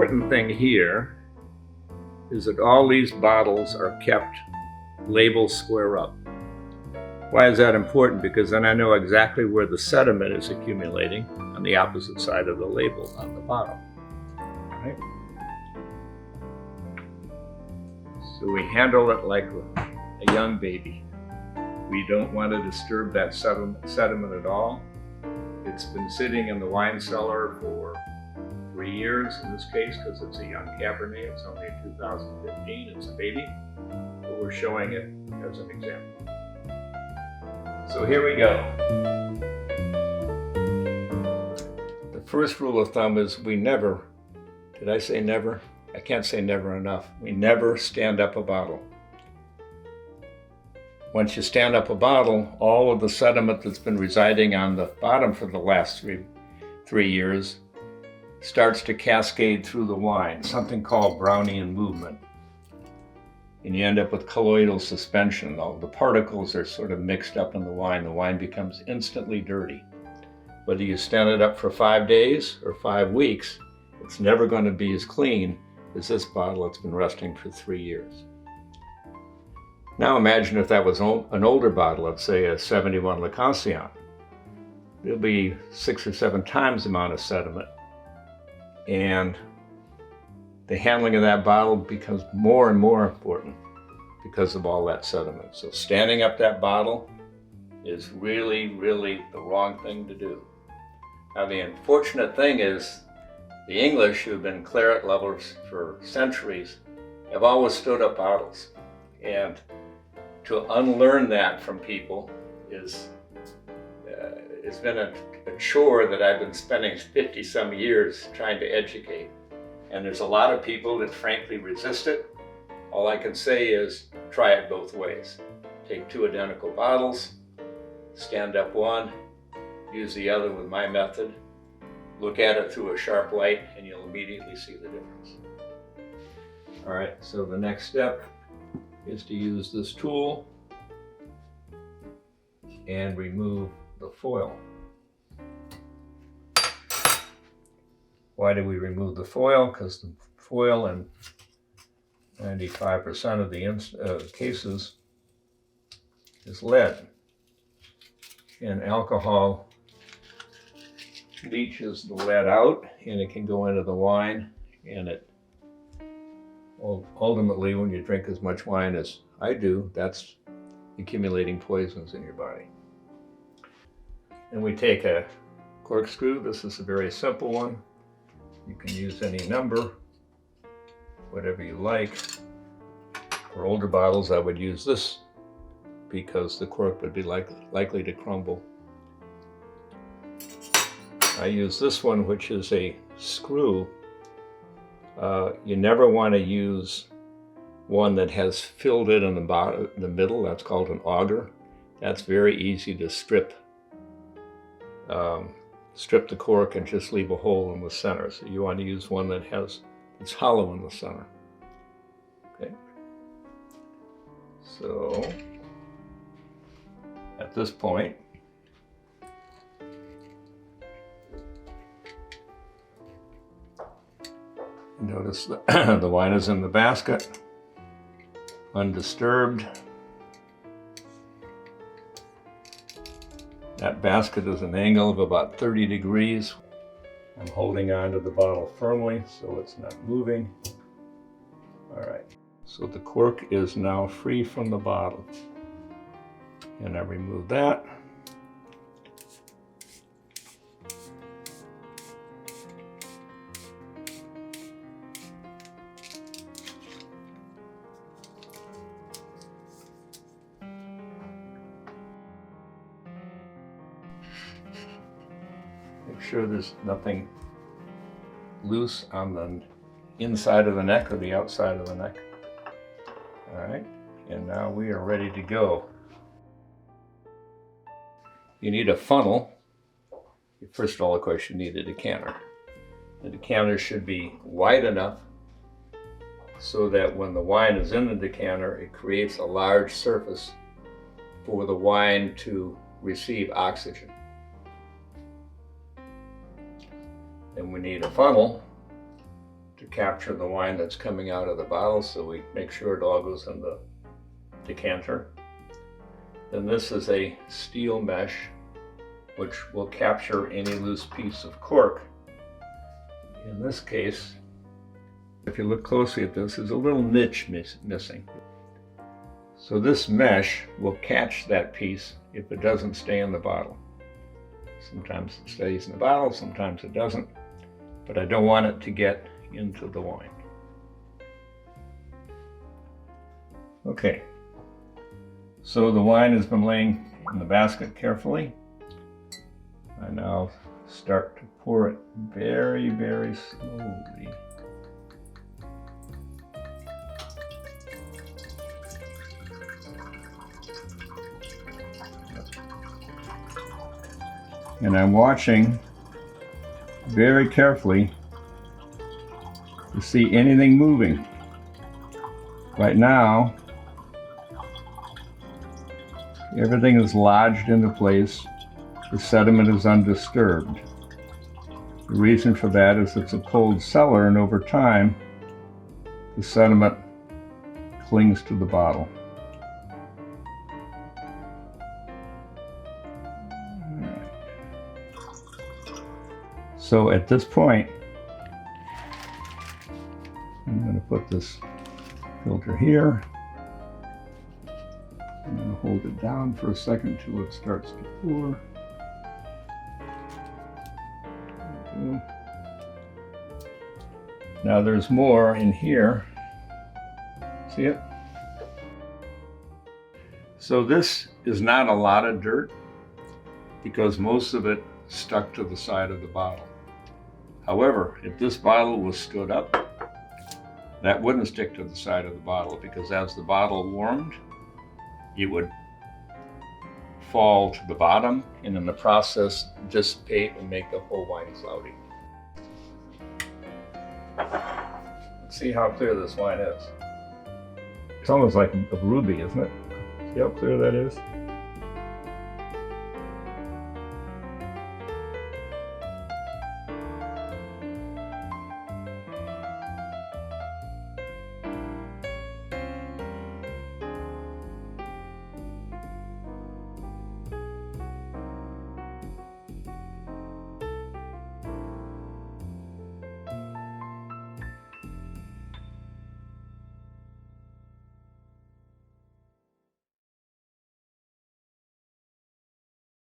important thing here is that all these bottles are kept label square up. Why is that important? Because then I know exactly where the sediment is accumulating on the opposite side of the label on the bottom. Right? So we handle it like a young baby. We don't want to disturb that sediment at all. It's been sitting in the wine cellar for 3 years in this case, because it's a young Cabernet. It's only 2015, it's a baby, but we're showing it as an example. So here we go. The first rule of thumb is we never, did I say never? I can't say never enough. We never stand up a bottle. Once you stand up a bottle, all of the sediment that's been residing on the bottom for the last three years starts to cascade through the wine, something called Brownian movement. And you end up with colloidal suspension. All the particles are sort of mixed up in the wine becomes instantly dirty. Whether you stand it up for 5 days or 5 weeks, it's never going to be as clean as this bottle that's been resting for 3 years. Now imagine if that was an older bottle, let's say a 71 Le Cancillon. There'll be 6 or 7 times the amount of sediment. And the handling of that bottle becomes more and more important because of all that sediment. So standing up that bottle is really, really the wrong thing to do. Now the unfortunate thing is the English, who've been claret lovers for centuries, have always stood up bottles. And to unlearn that from people it's been a chore that I've been spending 50 some years trying to educate. And there's a lot of people that frankly resist it. All I can say is try it both ways. Take 2 identical bottles, stand up one, use the other with my method, look at it through a sharp light, and you'll immediately see the difference. All right, so the next step is to use this tool and remove the foil. Why do we remove the foil? Because the foil in 95% of the cases is lead. And alcohol leaches the lead out, and it can go into the wine, and it ultimately, when you drink as much wine as I do, that's accumulating poisons in your body. And we take a corkscrew. This is a very simple one. You can use any number, whatever you like. For older bottles, I would use this because the cork would be likely to crumble. I use this one, which is a screw. You never want to use one that has filled it in the middle. That's called an auger. That's very easy to strip the cork and just leave a hole in the center. So you want to use one that it's hollow in the center. Okay. So at this point, notice the wine is in the basket, undisturbed. That basket is an angle of about 30 degrees. I'm holding onto the bottle firmly so it's not moving. All right, so the cork is now free from the bottle. And I remove that. Make sure there's nothing loose on the inside of the neck or the outside of the neck. All right, and now we are ready to go. You need a funnel. First of all, of course, you need a decanter. The decanter should be wide enough so that when the wine is in the decanter, it creates a large surface for the wine to receive oxygen. And we need a funnel to capture the wine that's coming out of the bottle, so we make sure it all goes in the decanter. Then this is a steel mesh which will capture any loose piece of cork. In this case, if you look closely at this, there's a little niche missing. So this mesh will catch that piece if it doesn't stay in the bottle. Sometimes it stays in the bottle, sometimes it doesn't, but I don't want it to get into the wine. Okay, so the wine has been laying in the basket carefully. I now start to pour it very, very slowly. And I'm watching very carefully to see anything moving. Right now, everything is lodged into place. The sediment is undisturbed. The reason for that is it's a cold cellar, and over time, the sediment clings to the bottle. So at this point, I'm going to put this filter here. I'm going to hold it down for a second till it starts to pour. Now there's more in here. See it? So this is not a lot of dirt because most of it stuck to the side of the bottle. However, if this bottle was stood up, that wouldn't stick to the side of the bottle because as the bottle warmed, it would fall to the bottom and in the process dissipate and make the whole wine cloudy. Let's see how clear this wine is. It's almost like a ruby, isn't it? See how clear that is?